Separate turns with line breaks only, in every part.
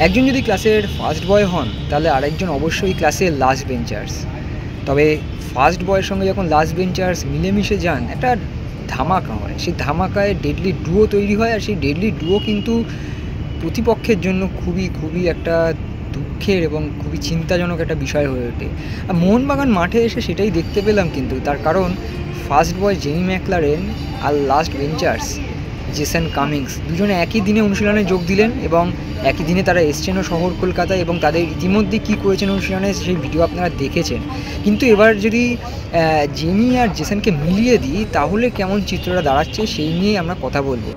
একজন যদি ক্লাসের ফার্স্ট বয় হন তাহলে আরেকজন অবশ্যই ক্লাসের লাস্ট বেঞ্চার্স। তবে ফার্স্ট বয়ের সঙ্গে যখন লাস্ট বেঞ্চার্স মিলেমিশে যান একটা ধামাকা হয়, সেই ধামাকায় ডেডলি ডুও তৈরি হয়। আর সেই ডেডলি ডুও কিন্তু প্রতিপক্ষের জন্য খুবই একটা দুঃখের এবং খুবই চিন্তাজনক একটা বিষয় হয়ে ওঠে। আর মোহনবাগান মাঠে এসে সেটাই দেখতে পেলাম, কিন্তু তার কারণ ফার্স্ট বয় জেমি ম্যাকলারেন আর লাস্ট বেঞ্চার্স জেসন কামিংস দুজনে একই দিনে অনুশীলনে যোগ দিলেন এবং একই দিনে তারা এসছেনও শহর কলকাতায় এবং তাদের ইতিমধ্যে কী করেছেন অনুশীলনে সেই ভিডিও আপনারা দেখেছেন। কিন্তু এবার যদি জেমি আর জেসনকে মিলিয়ে দিই তাহলে কেমন চিত্রটা দাঁড়াচ্ছে সেই নিয়েই আমরা কথা বলবো।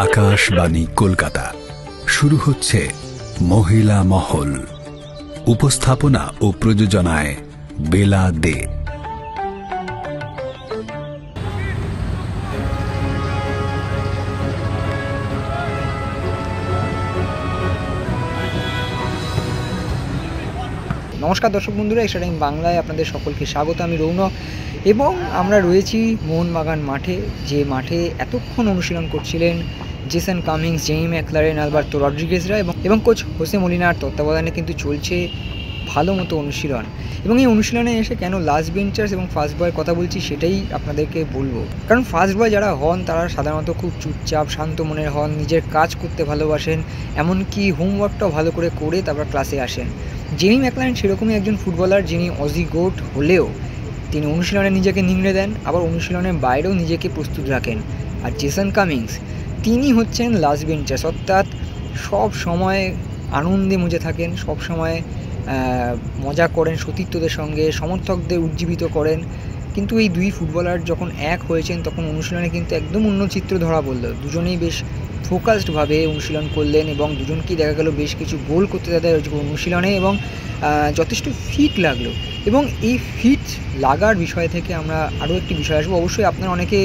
আকাশবাণী কলকাতা, শুরু হচ্ছে মহিলা মহল। উপস্থাপনা ও প্রযোজনায় বেলা দে।
নমস্কার দর্শক বন্ধুরা, এক্সট্রা টাইম বাংলায় আপনাদের সকলকে স্বাগত। আমি রৌনক এবং আমরা রয়েছি মোহনবাগান মাঠে, যে মাঠে এতক্ষণ অনুশীলন করছিলেন Jason Cummings, Jamie Maclaren, Alberto রড্রিগেজরা এবং কোচ হোসে মলিনার তত্ত্বাবধানে কিন্তু চলছে ভালো মতো অনুশীলন। এবং এই অনুশীলনে এসে কেন লাস্ট বেঞ্চার্স এবং ফার্স্ট বয়ের কথা বলছি সেটাই আপনাদেরকে বলবো। কারণ ফার্স্ট বয় যারা হন তারা সাধারণত খুব চুপচাপ শান্ত মনের হন, নিজের কাজ করতে ভালোবাসেন, এমনকি হোমওয়ার্কটাও ভালো করে তারপর ক্লাসে আসেন। জেমি ম্যাকলারেন সেরকমই একজন ফুটবলার যিনি অজি গোট হলেও তিনি অনুশীলনে নিজেকে নিংড়ে দেন, আবার অনুশীলনের বাইরেও নিজেকে প্রস্তুত রাখেন। আর জেসন কামিংস তিনি হচ্ছেন লাস্ট বেঞ্চার্স, অর্থাৎ সব সময় আনন্দে মজে থাকেন, সব সময় মজা করেন সতীর্থদের সঙ্গে, সমর্থকদের উজ্জীবিত করেন। কিন্তু এই দুই ফুটবলার যখন এক হয়েছেন তখন অনুশীলনে কিন্তু একদম অন্য চিত্র ধরা পড়ল। দুজনেই বেশ ফোকাসডভাবে অনুশীলন করলেন এবং দুজনকেই দেখা গেল বেশ কিছু গোল করতে তাদের অনুশীলনে এবং যথেষ্ট ফিট লাগলো। এবং এই ফিট লাগার বিষয় থেকে আমরা আরও একটি বিষয় আসবো। অবশ্যই আপনারা অনেকে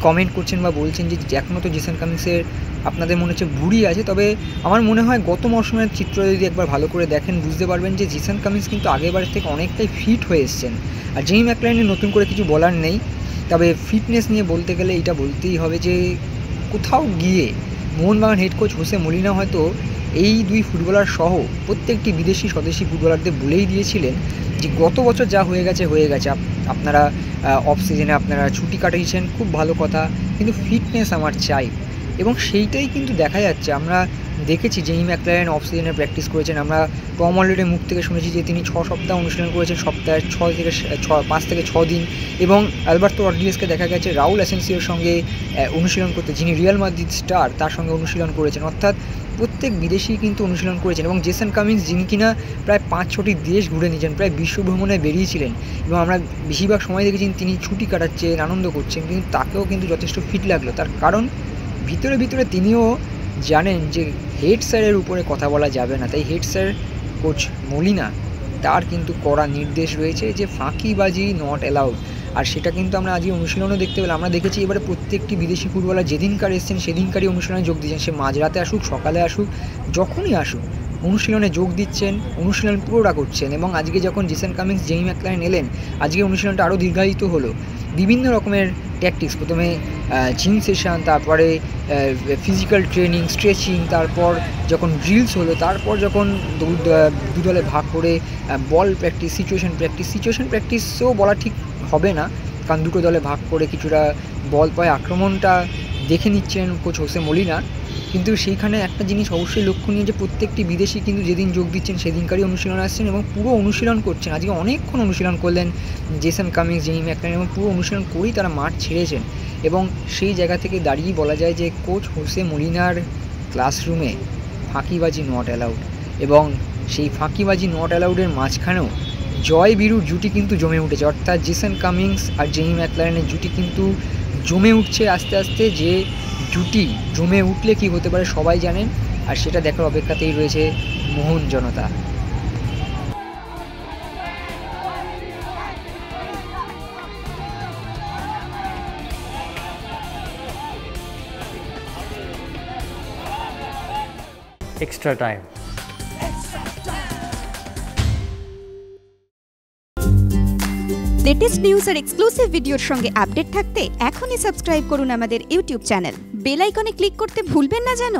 কমেন্ট করছেন বা বলছেন যে এখনও তো জেসন কামিংসের আপনাদের মনে হচ্ছে ভুঁড়ি আছে, তবে আমার মনে হয় গত মরশুমের চিত্র যদি একবার ভালো করে দেখেন বুঝতে পারবেন যে জেসন কামিংস কিন্তু আগেরবারের থেকে অনেকটাই ফিট হয়ে এসছেন। আর জেমি ম্যাকলারেনের নতুন করে কিছু বলার নেই, তবে ফিটনেস নিয়ে বলতে গেলে এটা বলতেই হবে যে কোথাও গিয়ে Mohun Bagan head coach Jose Molina হয়তো এই দুই ফুটবলার সহ প্রত্যেকটি বিদেশি স্বদেশি ফুটবলারদের বলেই দিয়েছিলেন যে গত বছর যা হয়ে গেছে আপনারা অফ সিজনে আপনারা ছুটি কাটিয়েছেন, খুব ভালো কথা, কিন্তু ফিটনেস আমার চাই। এবং সেইটাই কিন্তু দেখা যাচ্ছে। আমরা দেখেছি জেমি ম্যাকলারেন অফ সিজনে প্র্যাকটিস করেছেন, আমরা টম অলরেডের মুখ থেকে শুনেছি যে তিনি 6 সপ্তাহ অনুশীলন করেছেন, সপ্তাহে 5 থেকে 6 দিন। এবং আলবার্তো রড্রিগেজকে দেখা গেছে রাউল অ্যাসেন্সিওর সঙ্গে অনুশীলন করতে, যিনি রিয়াল মাদ্রিদ স্টার, তার সঙ্গে অনুশীলন করেছেন। অর্থাৎ প্রত্যেক বিদেশি কিন্তু অনুশীলন করেছেন। এবং জেসন কামিংস যিনি কিনা প্রায় 5-6টি দেশ ঘুরে নিয়েছেন, প্রায় বিশ্ব ভ্রমণে বেরিয়েছিলেন এবং আমরা বেশিরভাগ সময় দেখেছি তিনি ছুটি কাটাচ্ছেন, আনন্দ করছেন, কিন্তু তাকেও কিন্তু যথেষ্ট ফিট লাগলো। তার কারণ ভিতরে তিনিও জানেন যে হেড স্যারের উপরে কথা বলা যাবে না, তাই হেড স্যার কোচ মলিনা তার কিন্তু কড়া নির্দেশ রয়েছে যে ফাঁকিবাজি নট অ্যালাউড। আর সেটা কিন্তু আমরা আজকে অনুশীলনও দেখতে পেলাম। আমরা দেখেছি এবারে প্রত্যেকটি বিদেশি ফুটবলার যেদিনকার এসছেন সেদিনকারই অনুশীলনে যোগ দিচ্ছেন, সে মাঝরাতে আসুক সকালে আসুক যখনই আসুক অনুশীলনে যোগ দিচ্ছেন, অনুশীলন পুরোটা করছেন। এবং আজকে যখন জেসন কামিংস, জেমি ম্যাকলারেন এলেন, আজকে অনুশীলনটা আরও দীর্ঘায়িত হলো। বিভিন্ন রকমের ট্যাকটিক্স, প্রথমে জিম সেশন, তারপরে ফিজিক্যাল ট্রেনিং, স্ট্রেচিং, তারপর যখন ড্রিলস হলো, তারপর যখন দু দলে ভাগ করে বল প্র্যাকটিস, সিচুয়েশন প্র্যাকটিসও বলা ঠিক হবে না, কারণ দুটো দলে ভাগ করে কিছুটা বল পায় আক্রমণটা দেখে নিচ্ছেন কোচ হোসে মলিনা। কিন্তু সেইখানে একটা জিনিস অবশ্যই লক্ষণীয় যে প্রত্যেকটি বিদেশি কিন্তু যেদিন যোগ দিচ্ছেন সেদিনকারই অনুশীলন আসছেন এবং পুরো অনুশীলন করছেন। আজকে অনেকক্ষণ অনুশীলন করলেন জেসন কামিংস, জেমি ম্যাকলারেন, এবং পুরো অনুশীলন করেই তারা মাঠ ছেড়েছেন। এবং সেই জায়গা থেকে দাঁড়িয়েই বলা যায় যে কোচ হোসে মলিনার ক্লাসরুমে ফাঁকিবাজি নট অ্যালাউড। এবং সেই ফাঁকিবাজি নট অ্যালাউডের মাঝখানেও জয় বীরুর জুটি কিন্তু জমে উঠেছে, অর্থাৎ জেসন কামিংস আর জেমি ম্যাকলারেনের জুটি কিন্তু জমে উঠছে আস্তে আস্তে। যে জুটি জমে উঠলে কি হতে পারে সবাই জানেন, আর সেটা দেখার অপেক্ষাতেই রয়েছে মোহন জনতা।
Extra time.
লেটেস্ট নিউজ আর এক্সক্লুসিভ ভিডিওর সঙ্গে আপডেট থাকতে এখনই সাবস্ক্রাইব করুন আমাদের ইউটিউব চ্যানেল। বেল আইকনে ক্লিক করতে ভুলবেন না যেন।